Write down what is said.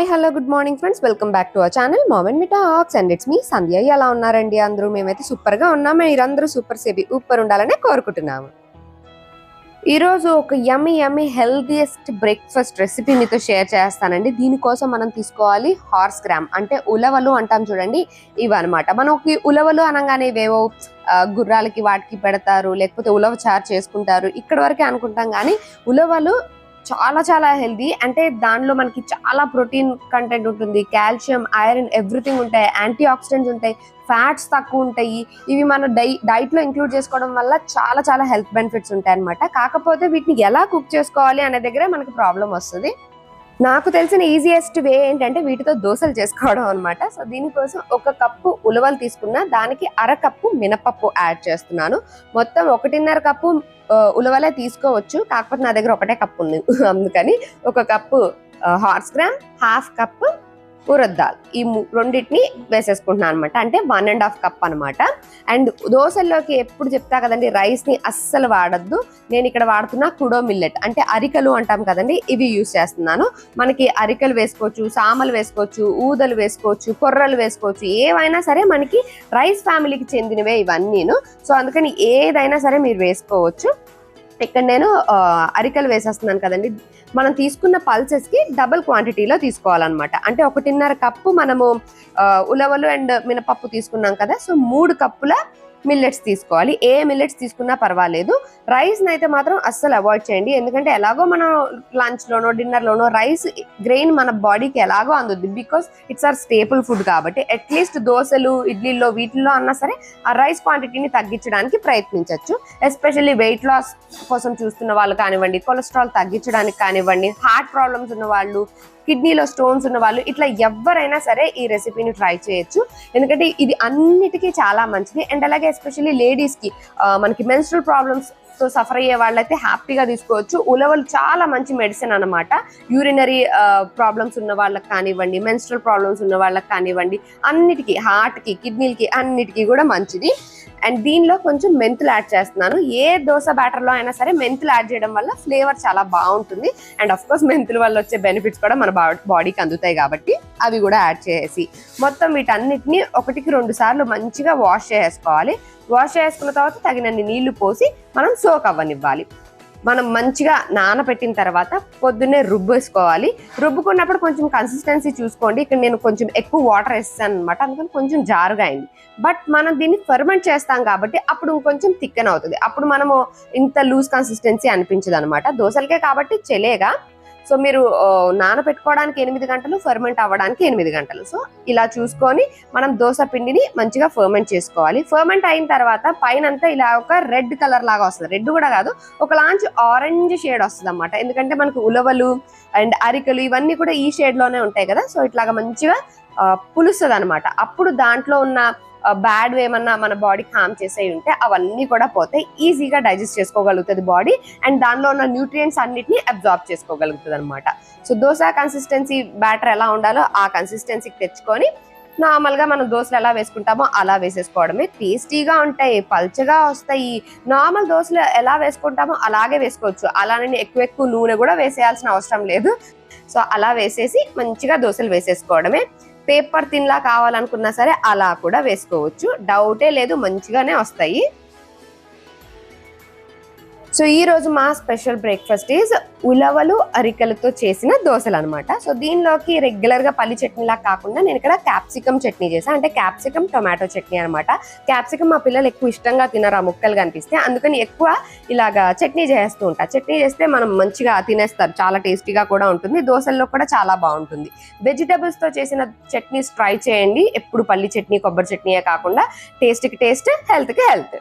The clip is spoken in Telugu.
Hello good morning friends, welcome back to our channel mom and me talks and it's me Sandhya. ఎలా ఉన్నారండి అందరూ? మేమైతే సూపర్గా ఉన్నాము. మీరందరూ సూపర్ సేబీ ఊపర్ ఉండాలని కోరుకుంటున్నాము. ఈరోజు ఒక యమ్మీ హెల్తీయెస్ట్ బ్రేక్ఫాస్ట్ రెసిపీ మీతో షేర్ చేస్తానండి. దీనికోసం మనం తీసుకోవాలి హార్స్ గ్రామ్, అంటే ఉలవలు అంటాం చూడండి, ఇవన్నమాట. మనకి ఉలవలు అనగానే ఇవేవో గుర్రాలకి వాటికి పెడతారు, లేకపోతే ఉలవ చారు చేసుకుంటారు, ఇక్కడ వరకే అనుకుంటాం. కానీ ఉలవలు చాలా చాలా హెల్దీ. అంటే దానిలో మనకి చాలా ప్రోటీన్ కంటెంట్ ఉంటుంది, కాల్షియం, ఐరన్, ఎవ్రీథింగ్ ఉంటాయి, యాంటీ ఆక్సిడెంట్స్ ఉంటాయి, ఫ్యాట్స్ తక్కువ ఉంటాయి. ఇవి మన డైట్ లో ఇంక్లూడ్ చేసుకోవడం వల్ల చాలా చాలా హెల్త్ బెనిఫిట్స్ ఉంటాయి అనమాట. కాకపోతే వీటిని ఎలా కుక్ చేసుకోవాలి అనే దగ్గరే మనకి ప్రాబ్లం వస్తుంది. నాకు తెలిసిన ఈజియెస్ట్ వే ఏంటంటే వీటితో దోశలు చేసుకోవడం అనమాట. సో దీనికోసం 1 కప్పు ఉలవలు తీసుకున్నా, దానికి 1/2 కప్పు మినపప్పు యాడ్ చేస్తున్నాను. మొత్తం 1.5 కప్పు ఉలవలే తీసుకోవచ్చు, కాకపోతే నా దగ్గర 1 కప్పు ఉంది అందుకని 1 cup horse gram, 1/2 cup urad dal, ఈ రెండింటిని వేసేసుకుంటున్నాను అనమాట. అంటే 1.5 కప్ అనమాట. అండ్ దోశల్లోకి ఎప్పుడు చెప్తా కదండి, రైస్ ని అస్సలు వాడద్దు. నేను ఇక్కడ వాడుతున్నా కుడో మిల్లెట్, అంటే అరికలు అంటాం కదండి, ఇవి యూజ్ చేస్తున్నాను. మనకి అరికలు వేసుకోవచ్చు, సామలు వేసుకోవచ్చు, ఊదలు వేసుకోవచ్చు, కొర్రలు వేసుకోవచ్చు, ఏవైనా సరే మనకి రైస్ ఫ్యామిలీకి చెందినవే ఇవన్నీను. సో అందుకని ఏదైనా సరే మీరు వేసుకోవచ్చు. ఇక్కడ నేను అరికలు వేసేస్తున్నాను కదండి. మనం తీసుకున్న పల్సెస్ కి డబుల్ క్వాంటిటీలో తీసుకోవాలన్నమాట. అంటే 1.5 కప్పు మనము ఉలవలు అండ్ మినపప్పు తీసుకున్నాం కదా, సో 3 కప్పుల మిల్లెట్స్ తీసుకోవాలి. ఏ మిల్లెట్స్ తీసుకున్నా పర్వాలేదు. రైస్ అయితే మాత్రం అస్సలు అవాయిడ్ చేయండి, ఎందుకంటే ఎలాగో మనం లంచ్ లోనో డిన్నర్ లోనో రైస్ గ్రెయిన్ మన బాడీకి ఎలాగో అందుద్ది, because it's our staple food కాబట్టి. అట్లీస్ట్ దోశలు, ఇడ్లీల్లో, వీటిల్లో అన్నా సరే ఆ రైస్ క్వాంటిటీని తగ్గించడానికి ప్రయత్నించవచ్చు. ఎస్పెషల్లీ వెయిట్ లాస్ కోసం చూస్తున్న వాళ్ళు కానివ్వండి, కొలెస్ట్రాల్ తగ్గించడానికి కానివ్వండి, హార్ట్ ప్రాబ్లమ్స్ ఉన్న వాళ్ళు, కిడ్నీలో స్టోన్స్ ఉన్న వాళ్ళు, ఇట్లా ఎవరైనా సరే ఈ రెసిపీని ట్రై చేయొచ్చు, ఎందుకంటే ఇది అన్నిటికీ చాలా మంచిది. అండ్ అలాగే ఎస్పెషల్లీ లేడీస్కి మనకి మెన్స్ట్రల్ ప్రాబ్లమ్స్ తో సఫర్ అయ్యే వాళ్ళైతే హ్యాపీగా తీసుకోవచ్చు. ఉలవలు చాలా మంచి మెడిసిన్ అనమాట. యూరినరీ ప్రాబ్లమ్స్ ఉన్న వాళ్ళకి కానివ్వండి, మెన్స్ట్రల్ ప్రాబ్లమ్స్ ఉన్న వాళ్ళకి కానివ్వండి, అన్నిటికీ, హార్ట్కి, కిడ్నీలకి, అన్నిటికీ కూడా మంచిది. అండ్ దీనిలో కొంచెం మెంతులు యాడ్ చేస్తున్నాను. ఏ దోశ బ్యాటర్లో అయినా సరే మెంతులు యాడ్ చేయడం వల్ల ఫ్లేవర్ చాలా బాగుంటుంది. అండ్ ఆఫ్ కోర్స్ మెంతుల వల్ల వచ్చే బెనిఫిట్స్ కూడా మన బాడీకి అందుతాయి కాబట్టి అవి కూడా యాడ్ చేసి మొత్తం వీటన్నిటిని 1-2 సార్లు మంచిగా వాష్ చేసుకోవాలి. వాష్ చేసుకున్న తర్వాత తగినన్ని నీళ్లు పోసి మనం సోక్ అవ్వనివ్వాలి. మనం మంచిగా నానబెట్టిన తర్వాత పొద్దున్నే రుబ్బేసుకోవాలి. రుబ్బుకున్నప్పుడు కొంచెం కన్సిస్టెన్సీ చూసుకోండి. ఇక్కడ నేను కొంచెం ఎక్కువ వాటర్ వేస్తాను అనమాట, అందుకని కొంచెం జారుగా అయింది. బట్ మనం దీన్ని ఫెర్మెంట్ చేస్తాం కాబట్టి అప్పుడు కొంచెం థిక్కన్ అవుతుంది. అప్పుడు మనము ఇంత లూజ్ కన్సిస్టెన్సీ అనిపించదు అనమాట. దోశలకే కాబట్టి చెలేగా. సో మీరు నానబెట్టుకోవడానికి 8 గంటలు, ఫెర్మెంట్ అవ్వడానికి 8 గంటలు. సో ఇలా చూసుకొని మనం దోశ పిండిని మంచిగా ఫెర్మెంట్ చేసుకోవాలి. ఫెర్మెంట్ అయిన తర్వాత పైనంతా ఇలా ఒక రెడ్ కలర్ లాగా వస్తుంది. రెడ్ కూడా కాదు, ఒక లాంచ్ ఆరెంజ్ షేడ్ వస్తుంది అనమాట. ఎందుకంటే మనకు ఉలవలు అండ్ అరికలు ఇవన్నీ కూడా ఈ షేడ్ లోనే ఉంటాయి కదా. సో ఇట్లాగా మంచిగా పులుస్తుంది అనమాట. అప్పుడు దాంట్లో ఉన్న బ్యాడ్ ఏమన్నా మన బాడీకి హార్మ్ చేసేవి ఉంటే అవన్నీ కూడా పోతాయి. ఈజీగా డైజెస్ట్ చేసుకోగలుగుతుంది బాడీ, అండ్ దానిలో ఉన్న న్యూట్రియంట్స్ అన్నిటిని అబ్జార్బ్ చేసుకోగలుగుతుంది అనమాట. సో దోశ కన్సిస్టెన్సీ బ్యాటర్ ఎలా ఉండాలో ఆ కన్సిస్టెన్సీకి తెచ్చుకొని నార్మల్గా మనం దోశలు ఎలా వేసుకుంటామో అలా వేసేసుకోవడమే. టేస్టీగా ఉంటాయి, పల్చగా వస్తాయి. నార్మల్ దోశలు ఎలా వేసుకుంటామో అలాగే వేసుకోవచ్చు. అలానే ఎక్కువ నూనె కూడా వేసేయాల్సిన అవసరం లేదు. సో అలా వేసేసి మంచిగా దోశలు వేసేసుకోవడమే. పేపర్ తిన్లా కావాలనుకున్నా సరే అలా కూడా వేసుకోవచ్చు, డౌటే లేదు, మంచిగానే వస్తాయి. సో ఈ రోజు మా స్పెషల్ బ్రేక్ఫాస్ట్ ఈజ్ ఉలవలు అరికలతో చేసిన దోశలు అనమాట. సో దీనిలోకి రెగ్యులర్ గా పల్లి చట్నీలా కాకుండా నేను ఇక్కడ క్యాప్సికమ్ చట్నీ చేశాను. అంటే క్యాప్సికమ్ టొమాటో చట్నీ అనమాట. క్యాప్సికమ్ మా పిల్లలు ఎక్కువ ఇష్టంగా తినరు, ఆ ముక్కలు కనిపిస్తే, అందుకని ఎక్కువ ఇలాగా చట్నీ చేస్తూ ఉంటా. చట్నీ చేస్తే మనం మంచిగా తినేస్తారు, చాలా టేస్టీగా కూడా ఉంటుంది, దోశల్లో కూడా చాలా బాగుంటుంది. వెజిటబుల్స్ తో చేసిన చట్నీస్ ట్రై చేయండి. ఎప్పుడు పల్లి చట్నీ, కొబ్బరి చట్నీయే కాకుండా టేస్ట్కి టేస్ట్, హెల్త్కి హెల్త్.